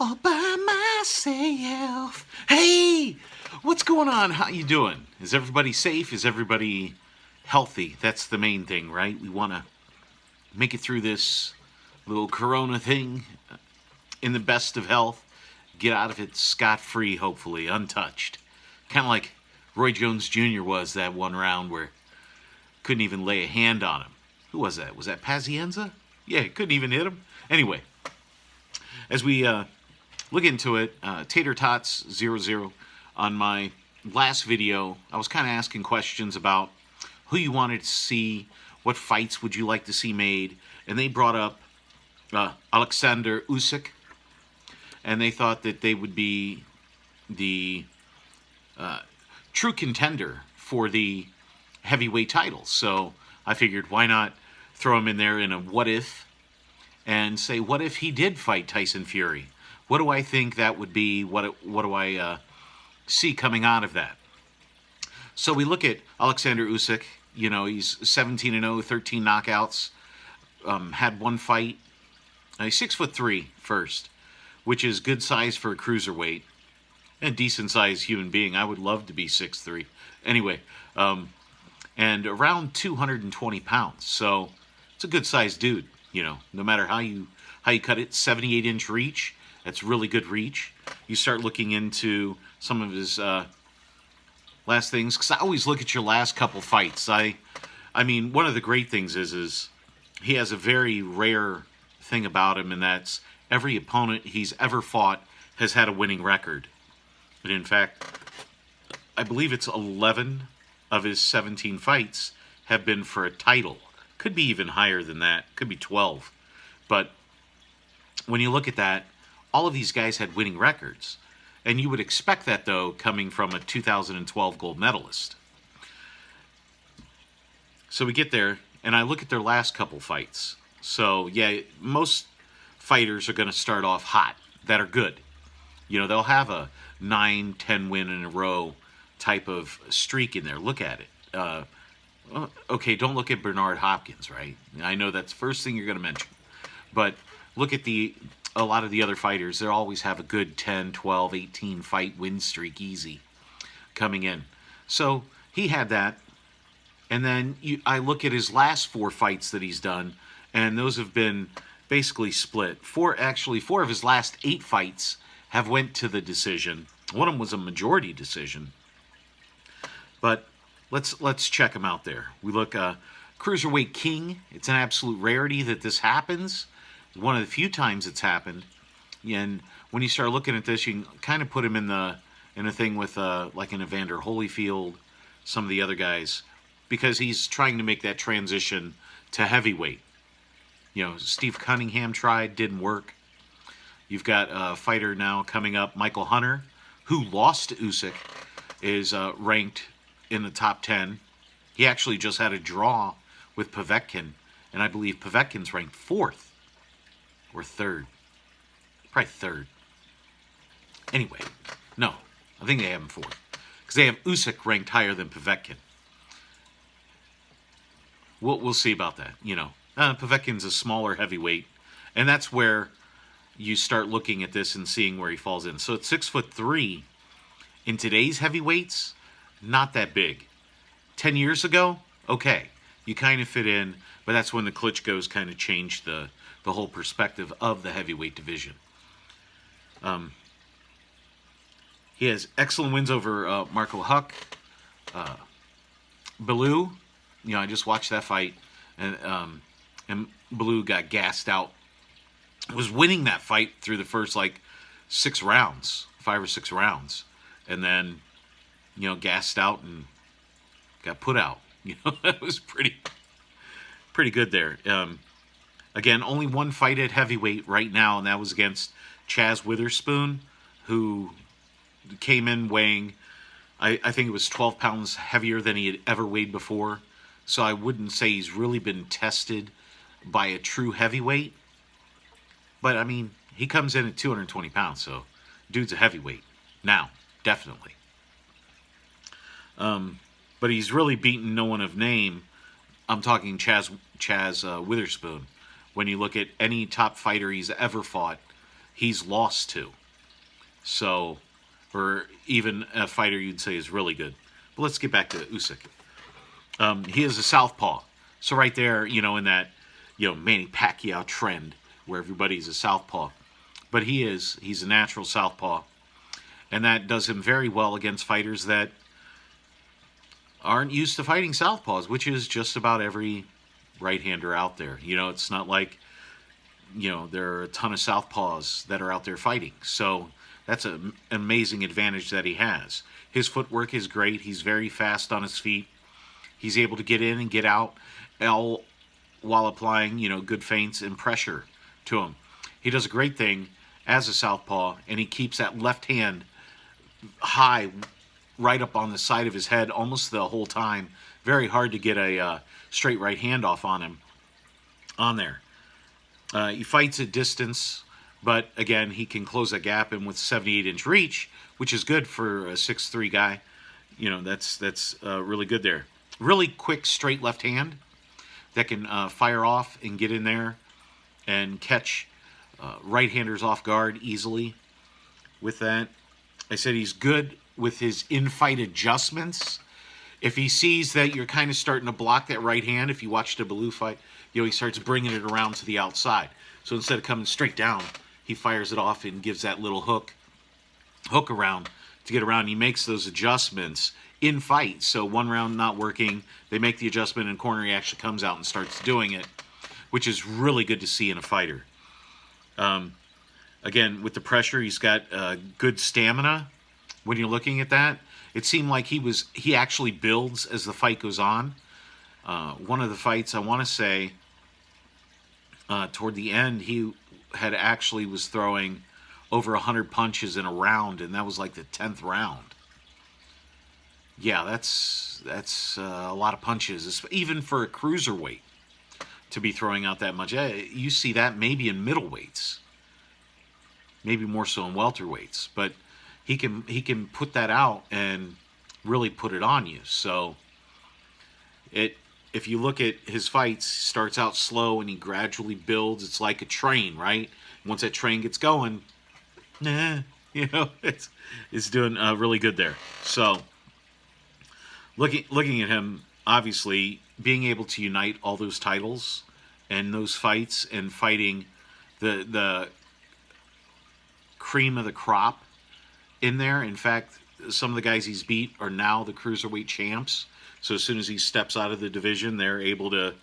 all by myself. Hey, what's going on? How you doing? Is everybody safe? Is everybody healthy? That's the main thing, right? We want to make it through this little corona thing in the best of health. Get out of it scot-free, hopefully, untouched. Kind of like Roy Jones Jr. was that one round where couldn't even lay a hand on him. Who was that? Was that Pazienza? Yeah, couldn't even hit him. Anyway, as we look into it, Tater Tots 00. On my last video, I was kind of asking questions about who you wanted to see, what fights would you like to see made, and they brought up Oleksandr Usyk, and they thought that they would be the true contender for the heavyweight title. So I figured, why not throw him in there in a what if, and say, what if he did fight Tyson Fury? What do I think that would be? What do I see coming out of that? So we look at Oleksandr Usyk. You know, he's 17-0, 13 knockouts. Had one fight. He's 6'3" first, which is good size for a cruiserweight. And decent sized human being. I would love to be 6'3". Anyway, and around 220 pounds. So it's a good sized dude. You know, no matter how you cut it, 78-inch reach. That's really good reach. You start looking into some of his last things, because I always look at your last couple fights. I mean, one of the great things is he has a very rare thing about him, and that's every opponent he's ever fought has had a winning record. And in fact, I believe it's 11 of his 17 fights have been for a title. Could be even higher than that. Could be 12. But when you look at that, all of these guys had winning records. And you would expect that, though, coming from a 2012 gold medalist. So we get there, and I look at their last couple fights. So, yeah, most fighters are going to start off hot, that are good. You know, they'll have a 9-10 win in a row type of streak in there. Look at it. Okay, don't look at Bernard Hopkins, right? I know that's the first thing you're going to mention. But look at a lot of the other fighters. They always have a good 10, 12, 18 fight win streak easy coming in. So he had that. And then I look at his last 4 fights that he's done, and those have been basically split. 4 of his last 8 fights have went to the decision. One of them was a majority decision. But let's check him out there. We look Cruiserweight King. It's an absolute rarity that this happens. One of the few times it's happened. And when you start looking at this, you can kind of put him in a thing with like an Evander Holyfield, some of the other guys, because he's trying to make that transition to heavyweight. You know, Steve Cunningham tried, didn't work. You've got a fighter now coming up, Michael Hunter, who lost to Usyk, is ranked in the top 10. He actually just had a draw with Povetkin, and I believe Povetkin's ranked 4th or 3rd. Probably 3rd. Anyway, no, I think they have him 4th, because they have Usyk ranked higher than Povetkin. We'll see about that. You know, Povetkin's a smaller heavyweight, and that's where you start looking at this and seeing where he falls in. So at 6'3", in today's heavyweights, not that big. 10 years ago, okay, you kind of fit in, but that's when the Klitschko's kind of changed the whole perspective of the heavyweight division. He has excellent wins over Marco Huck. Bellew, you know, I just watched that fight, and Bellew got gassed out. Was winning that fight through the first 5 or 6 rounds, and then, you know, gassed out and got put out. You know, that was pretty good there. Again, only one fight at heavyweight right now, and that was against Chaz Witherspoon, who came in weighing, I think it was 12 pounds heavier than he had ever weighed before. So I wouldn't say he's really been tested by a true heavyweight. But, I mean, he comes in at 220 pounds, so dude's a heavyweight. Now, definitely. But he's really beaten no one of name. I'm talking Chaz Witherspoon. When you look at any top fighter he's ever fought, he's lost to. So, or even a fighter you'd say is really good. But let's get back to Usyk. He is a southpaw. So right there, in that, Manny Pacquiao trend where everybody's a southpaw. But he's a natural southpaw. And that does him very well against fighters that aren't used to fighting southpaws, which is just about every right-hander out there. It's not like, there are a ton of southpaws that are out there fighting. So that's an amazing advantage that he has. His footwork is great. He's very fast on his feet. He's able to get in and get out all while applying, good feints and pressure to him. He does a great thing as a southpaw, and he keeps that left hand high right up on the side of his head almost the whole time. Very hard to get a straight right hand off on him on there. He fights at distance, but again, he can close that gap, and with 78-inch reach, which is good for a 6'3" guy, that's really good there. Really quick, straight left hand that can fire off and get in there and catch right-handers off guard easily with that. I said he's good with his in-fight adjustments. If he sees that you're kind of starting to block that right hand, if you watch the Bellew fight, he starts bringing it around to the outside. So instead of coming straight down, he fires it off and gives that little hook around to get around. He makes those adjustments in fight. So one round not working, they make the adjustment, and corner he actually comes out and starts doing it, which is really good to see in a fighter. Again, with the pressure, he's got good stamina. When you're looking at that, it seemed like he actually builds as the fight goes on. One of the fights, I want to say, toward the end, he had actually was throwing over 100 punches in a round, and that was like the 10th round. Yeah, that's a lot of punches, even for a cruiserweight to be throwing out that much. You see that maybe in middleweights, maybe more so in welterweights, but he can put that out and really put it on you. So if you look at his fights, he starts out slow and he gradually builds. It's like a train, right? Once that train gets going, it's doing really good there. So looking at him, obviously being able to unite all those titles and those fights and fighting the cream of the crop in there. In fact, some of the guys he's beat are now the cruiserweight champs. So as soon as he steps out of the division, they're able to,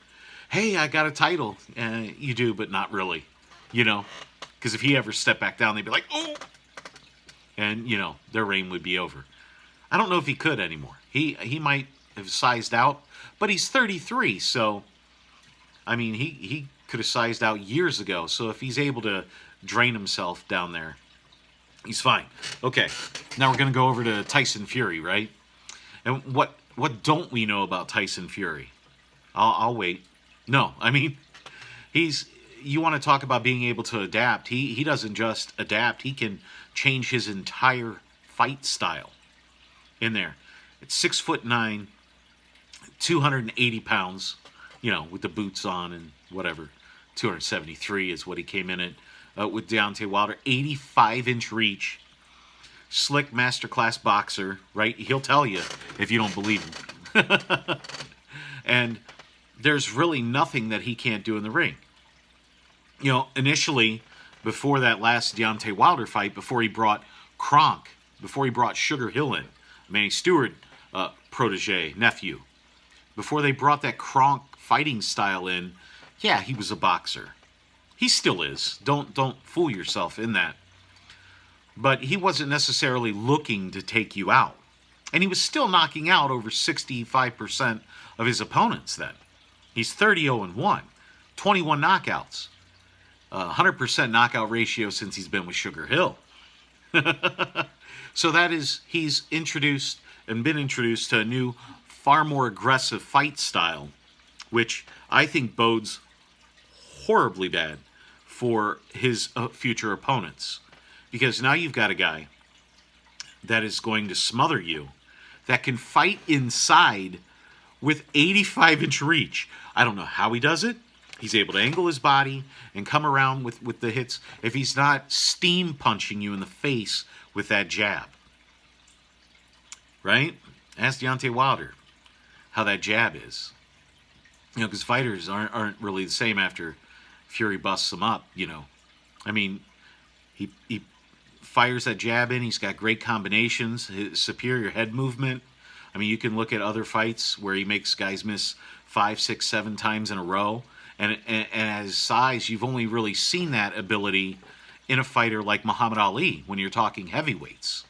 hey, I got a title. You do, but not really, because if he ever stepped back down, they'd be like, oh, and their reign would be over. I don't know if he could anymore. He might have sized out, but he's 33, so I mean he could have sized out years ago. So if he's able to drain himself down there, he's fine. Okay, now we're gonna go over to Tyson Fury, right? And what don't we know about Tyson Fury? I'll wait. No, I mean you want to talk about being able to adapt. He doesn't just adapt. He can change his entire fight style in there. It's 6'9", 280 pounds, with the boots on and whatever. 273 is what he came in at with Deontay Wilder. 85-inch reach. Slick masterclass boxer, right? He'll tell you if you don't believe him. And there's really nothing that he can't do in the ring. Initially, before that last Deontay Wilder fight, before he brought Kronk, before he brought Sugar Hill in, Manny Stewart, protege, nephew, before they brought that Kronk fighting style in, yeah, he was a boxer. He still is. Don't fool yourself in that. But he wasn't necessarily looking to take you out. And he was still knocking out over 65% of his opponents then. He's 30-0-1, 21 knockouts, 100% knockout ratio since he's been with Sugar Hill. So he's introduced and been introduced to a new, far more aggressive fight style, which I think bodes horribly bad for his future opponents. Because now you've got a guy that is going to smother you, that can fight inside with 85-inch reach. I don't know how he does it. He's able to angle his body and come around with the hits if he's not steam punching you in the face with that jab. Right? Ask Deontay Wilder how that jab is. You know, because fighters aren't really the same after Fury busts them up, you know. I mean, he fires that jab in. He's got great combinations, his superior head movement. I mean, you can look at other fights where he makes guys miss 5, 6, 7 times in a row. And at his size, you've only really seen that ability in a fighter like Muhammad Ali when you're talking heavyweights.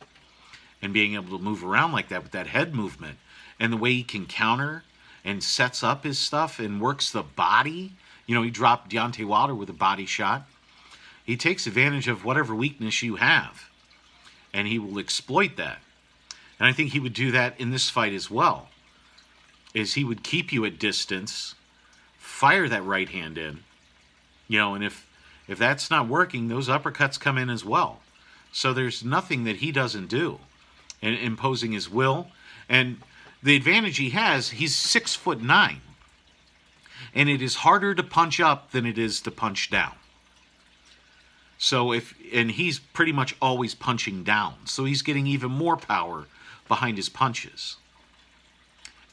And being able to move around like that with that head movement. And the way he can counter and sets up his stuff and works the body. You know, he dropped Deontay Wilder with a body shot. He takes advantage of whatever weakness you have. And he will exploit that. And I think he would do that in this fight as well. Is he would keep you at distance, fire that right hand in, you know, and if that's not working, those uppercuts come in as well. So there's nothing that he doesn't do in imposing his will. And the advantage he has, he's 6'9", and it is harder to punch up than it is to punch down. So and he's pretty much always punching down, so he's getting even more power behind his punches.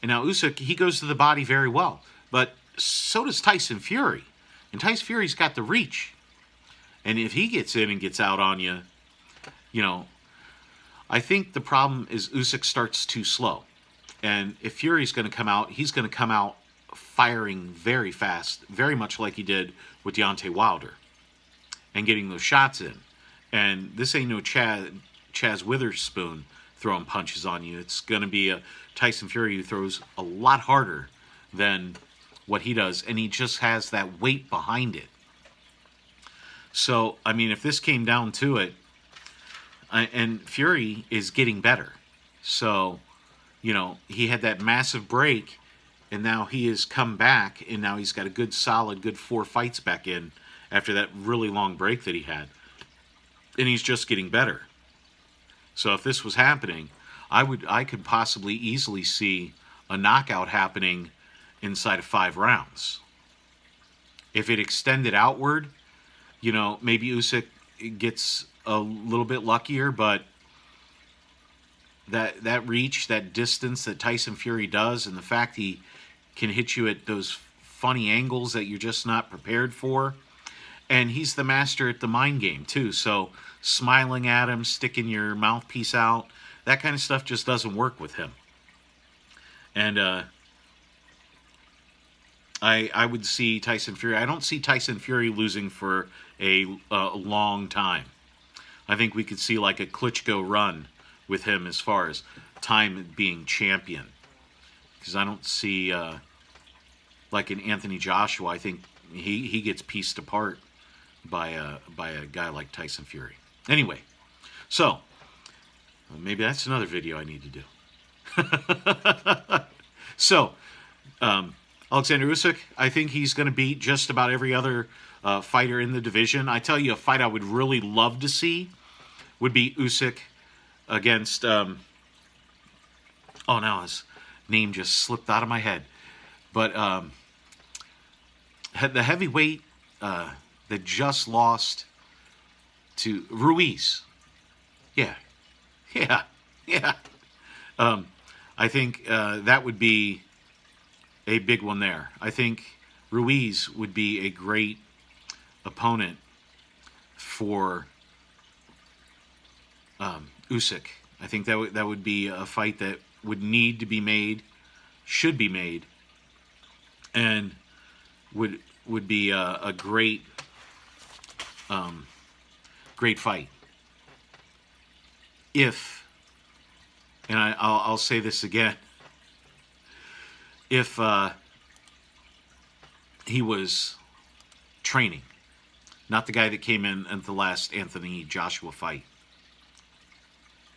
And now Usyk, he goes to the body very well, but so does Tyson Fury. And Tyson Fury's got the reach. And if he gets in and gets out on you, you know, I think the problem is Usyk starts too slow. And if Fury's going to come out, he's going to come out firing very fast, very much like he did with Deontay Wilder, and getting those shots in. And this ain't no Chaz Witherspoon throwing punches on you. It's going to be a Tyson Fury who throws a lot harder than what he does, and he just has that weight behind it. So, I mean, if this came down to it, and Fury is getting better. So, you know, he had that massive break, and now he has come back, and now he's got a good, solid, good 4 fights back in after that really long break that he had. And he's just getting better. So if this was happening, I could possibly easily see a knockout happening inside of 5 rounds. If it extended outward, you know, maybe Usyk gets a little bit luckier, but that reach, that distance that Tyson Fury does, and the fact he can hit you at those funny angles that you're just not prepared for. And he's the master at the mind game, too. So smiling at him, sticking your mouthpiece out, that kind of stuff just doesn't work with him. And I would see Tyson Fury. I don't see Tyson Fury losing for a long time. I think we could see like a Klitschko run with him as far as time being champion. Because I don't see like an Anthony Joshua. I think he gets pieced apart by a guy like Tyson Fury. Anyway, so maybe that's another video I need to do. So, Oleksandr Usyk, I think he's going to beat just about every other fighter in the division. I tell you, a fight I would really love to see would be Usyk against... oh, now his name just slipped out of my head. But the heavyweight that just lost to Ruiz. Yeah. I think that would be a big one there. I think Ruiz would be a great opponent for Usyk. I think that would be a fight that would need to be made, should be made, and would be a great great fight. If, and I'll say this again, if he was training, not the guy that came in at the last Anthony Joshua fight.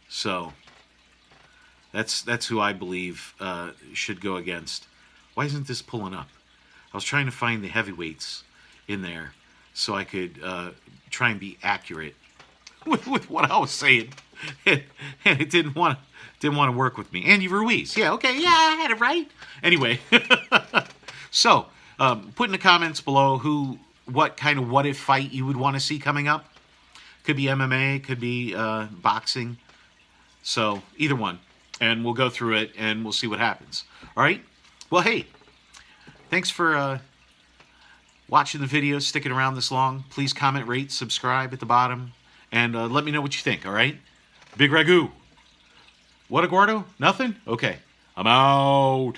So that's who I believe should go against. Why isn't this pulling up? I was trying to find the heavyweights in there so I could try and be accurate with what I was saying, and it didn't want to work with me. Andy Ruiz, yeah, okay, yeah, I had it right. Anyway, so Put in the comments below what kind of what if fight you would want to see coming up. Could be MMA, could be boxing. So either one, and we'll go through it and we'll see what happens. All right. Well, hey, thanks for watching the video, sticking around this long. Please comment, rate, subscribe at the bottom, and let me know what you think. All right. Bigragu. What, Eduardo? Nothing? Okay. I'm out.